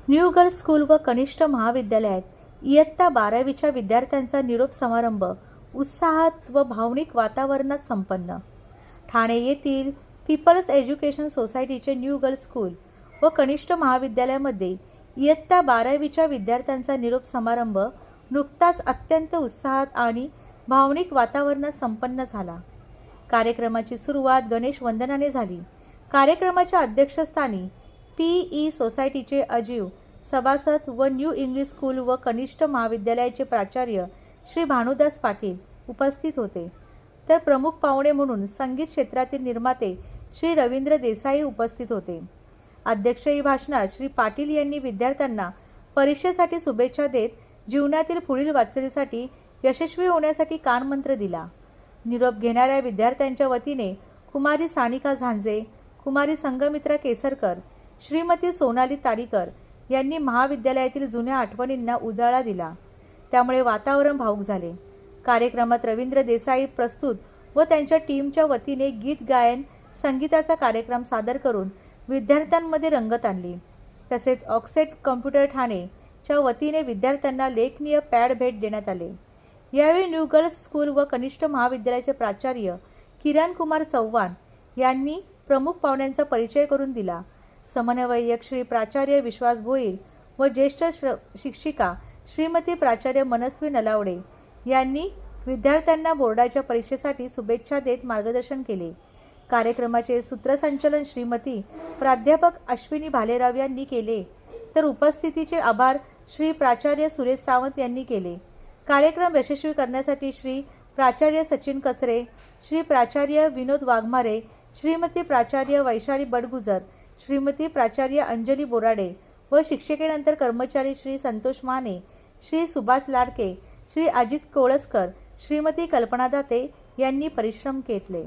New girls school व कनिष्ठ महाविद्यालयात इयत्ता 12वीच्या विद्यार्थ्यांचा निरोप समारंभ उत्साहात व भावनिक वातावरणात संपन्न. ठाणे येथील पीपल्स एज्युकेशन सोसायटीचे न्यू गर्ल्स स्कूल व कनिष्ठ महाविद्यालयामध्ये इयत्ता 12वीच्या विद्यार्थ्यांचा निरोप समारंभ नुकताच अत्यंत उत्साहात आणि भावनिक वातावरणात संपन्न झाला. कार्यक्रमाची सुरुवात गणेश वंदनाने झाली. कार्यक्रमाच्या अध्यक्षस्थानी पी.ई. सोसायटीचे अजीव सभासद व न्यू इंग्लिश स्कूल व कनिष्ठ महाविद्यालयाचे प्राचार्य श्री भानुदास पाटील उपस्थित होते. तर प्रमुख पाहुणे म्हणून संगीत क्षेत्रातील निर्माते श्री रवींद्र देसाई उपस्थित होते. अध्यक्षीय भाषणात श्री पाटील यांनी विद्यार्थ्यांना परीक्षेसाठी शुभेच्छा देत जीवनातील पुढील वाटचालीसाठी यशस्वी होण्यासाठी कानमंत्र दिला. निरोप घेणाऱ्या विद्यार्थ्यांच्या वतीने कुमारी सानिका झांजे, कुमारी संगमित्रा केसरकर, श्रीमती सोनाली तारीकर यांनी महाविद्यालयातील जुन्या आठवणींना उजाळा दिला. त्यामुळे वातावरण भावूक झाले. कार्यक्रमात रवींद्र देसाई प्रस्तुत व त्यांच्या टीमच्या वतीने गीत गायन संगीताचा कार्यक्रम सादर करून विद्यार्थ्यांमध्ये रंगत आणली. तसेच ऑक्सेट कम्प्युटर ठाणेच्या वतीने विद्यार्थ्यांना लेखनीय पॅड भेट देण्यात आले. यावेळी न्यू गर्ल्स स्कूल व कनिष्ठ महाविद्यालयाचे प्राचार्य किरण कुमार चव्हाण यांनी प्रमुख पाहुण्यांचा परिचय करून दिला. समन्वयक श्री प्राचार्य विश्वास भोईर व ज्येष्ठ शिक्षिका श्रीमती प्राचार्य मनस्वी नलावडे यांनी विद्यार्थ्यांना बोर्डाच्या परीक्षेसाठी शुभेच्छा देत मार्गदर्शन केले. कार्यक्रमाचे सूत्रसंचालन श्रीमती प्राध्यापक अश्विनी भालेराव यांनी केले, तर उपस्थितीचे आभार श्री प्राचार्य सुरेश सावंत यांनी केले. कार्यक्रम यशस्वी करण्यासाठी श्री प्राचार्य सचिन कचरे, श्री प्राचार्य विनोद वाघमारे, श्रीमती प्राचार्य वैशाली बडगुजर, श्रीमती प्राचार्य अंजली बोराडे व शिक्षकेनंतर कर्मचारी श्री संतोष माने, श्री सुभाष लाडके, श्री अजित कोळसकर, श्रीमती कल्पना दाते यांनी परिश्रम घेतले.